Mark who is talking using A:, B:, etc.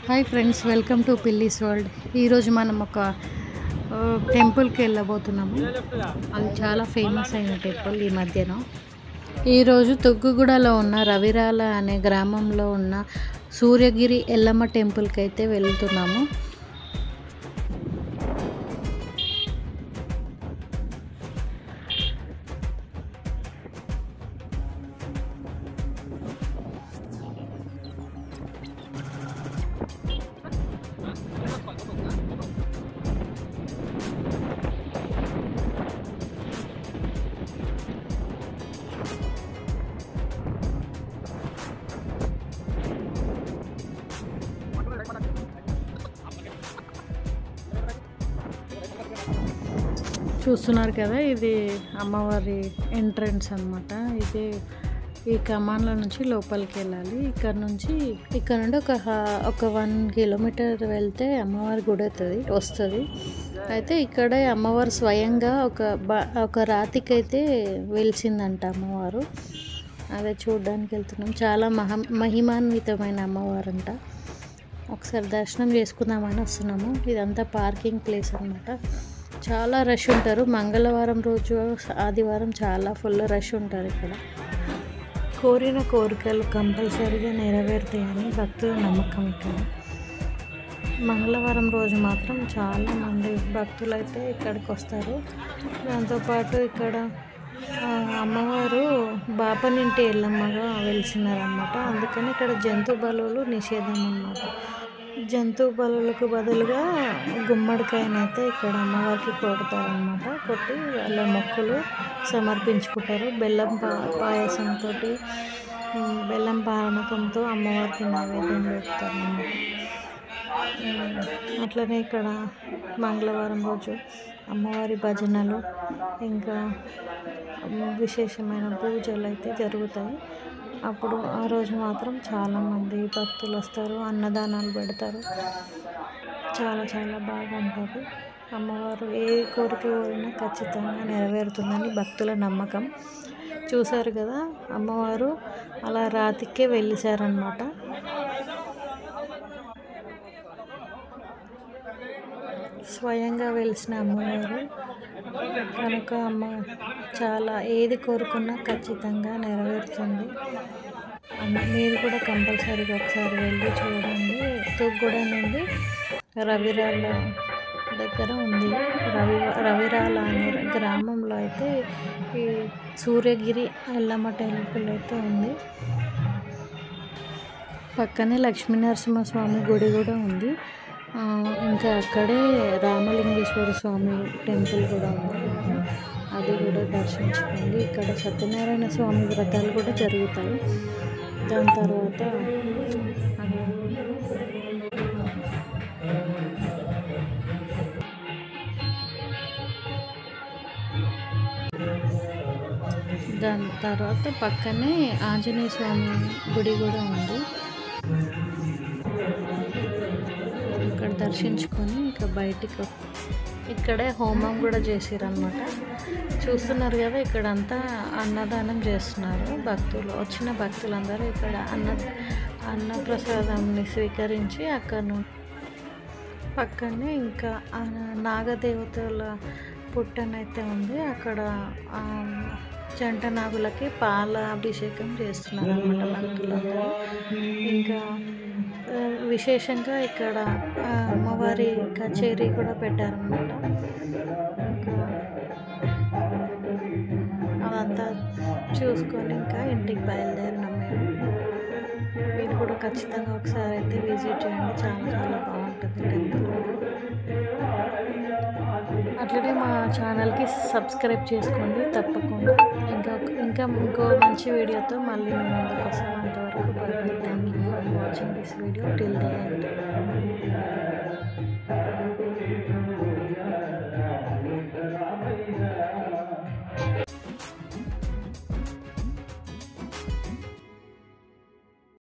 A: Hi friends, welcome to Pillis World. ఈరోజు మనం ఒక టెంపుల్కి వెళ్ళబోతున్నాము. అది చాలా ఫేమస్ అయిన టెంపుల్ ఈ మధ్యన. ఈరోజు తుగ్గుగూడలో ఉన్న రవిరాల అనే గ్రామంలో ఉన్న సూర్యగిరి ఎల్లమ్మ టెంపుల్కి అయితే వెళ్తున్నాము. చూస్తున్నారు కదా, ఇది అమ్మవారి ఎంట్రన్స్ అన్నమాట. ఇది ఈ కమాన్ల నుంచి లోపలికి వెళ్ళాలి. ఇక్కడ నుండి ఒక 1 కిలోమీటర్ వెళ్తే అమ్మవారి గుడి వస్తుంది. అయితే ఇక్కడే అమ్మవారు స్వయంగా ఒక రాతికైతే వెలిసిందంట అమ్మవారు. అదే చూడడానికి వెళ్తున్నాం. చాలా మహిమాన్వితమైన అమ్మవారంట. ఒకసారి దర్శనం చేసుకుందామని వస్తున్నాము. ఇదంతా పార్కింగ్ ప్లేస్ అన్నమాట. చాలా రష్ ఉంటారు. మంగళవారం రోజు, ఆదివారం చాలా ఫుల్ రష్ ఉంటారు. ఇక్కడ కోరిన కోరికలు కంపల్సరీగా నెరవేరుతాయని భక్తుల నమ్మకం. ఇక్కడ మంగళవారం రోజు మాత్రం చాలామంది భక్తులు అయితే ఇక్కడికి వస్తారు. దాంతోపాటు ఇక్కడ అమ్మవారు బాపనింటి ఎల్లమ్మగా వెలిసినారన్నమాట. అందుకని ఇక్కడ జంతు బలులు నిషేధం అన్నమాట. జంతు బలులకు బదులుగా గుమ్మడికాయనైతే ఇక్కడ అమ్మవారికి కొడతారనమాట. కొట్టి వాళ్ళ మొక్కులు సమర్పించుకుంటారు. పాయసంతో, బెల్లం పానకంతో అమ్మవారికి నైవేద్యం పెడతారన్నమాట. అట్లనే ఇక్కడ మంగళవారం రోజు అమ్మవారి భజనలు, ఇంకా విశేషమైన పూజలు అయితే జరుగుతాయి. అప్పుడు ఆ రోజు మాత్రం చాలామంది భక్తులు వస్తారు, అన్నదానాలు పెడతారు. చాలా చాలా బాగుంటుంది. అమ్మవారు ఏ కోరిక కోరినా ఖచ్చితంగా నెరవేరుతుందని భక్తుల నమ్మకం. చూశారు కదా, అమ్మవారు అలా రాతికే వెళ్ళిసారనమాట. స్వయంగా వెలిసిన అమ్మవారు కనుక చాలా ఏది కోరుకున్నా ఖచ్చితంగా నెరవేరుతుంది. మీరు కూడా కంపల్సరీగా ఒకసారి వెళ్ళి చూడండి. తుగ్గూడ నుండి రవిరాల దగ్గర ఉంది. రవిరాల అనే గ్రామంలో అయితే ఈ సూర్యగిరి ఎల్లమ్మ టెంపుల్ అయితే ఉంది. పక్కనే లక్ష్మీనరసింహస్వామి గుడి కూడా ఉంది. ఇంకా అక్కడే రామలింగేశ్వర స్వామి టెంపుల్ కూడా ఉంది. అది కూడా దర్శించుకోండి. ఇక్కడ సత్యనారాయణ స్వామి వ్రతాలు కూడా జరుగుతాయి. దాని తర్వాత పక్కనే ఆంజనేయ స్వామి గుడి కూడా ఉంది. ఇక్కడ దర్శించుకొని ఇంకా బయటికి ఇక్కడే హోమం కూడా చేసిరన్నమాట. చూస్తున్నారు కదా, ఇక్కడంతా అన్నదానం చేస్తున్నారు. వచ్చిన భక్తులందరూ ఇక్కడ అన్నప్రసాదాన్ని స్వీకరించి అక్కడ పక్కనే ఇంకా నాగదేవతల పుట్టనైతే ఉంది. అక్కడ జంట నాగులకి పాల అభిషేకం చేస్తున్నారు అన్నమాట భక్తులందరూ. ఇంకా విశేషంగా ఇక్కడ అమ్మవారి కచేరీ కూడా పెట్టారన్నమాట. ఇంకా అదంతా చూసుకొని ఇంకా ఇంటికి బయలుదేరినాం మేము. మీరు కూడా ఖచ్చితంగా ఒకసారి అయితే విజిట్ చేయండి. చాలా చాలా బాగుంటుంది టెంపుల్. అట్లనే మా ఛానల్కి సబ్స్క్రైబ్ చేసుకోండి తప్పకుండా. ఇంకో మంచి వీడియోతో మళ్ళీ మేము ముందుకు వస్తాం. అంతవరకు thank you for watching this video till the end.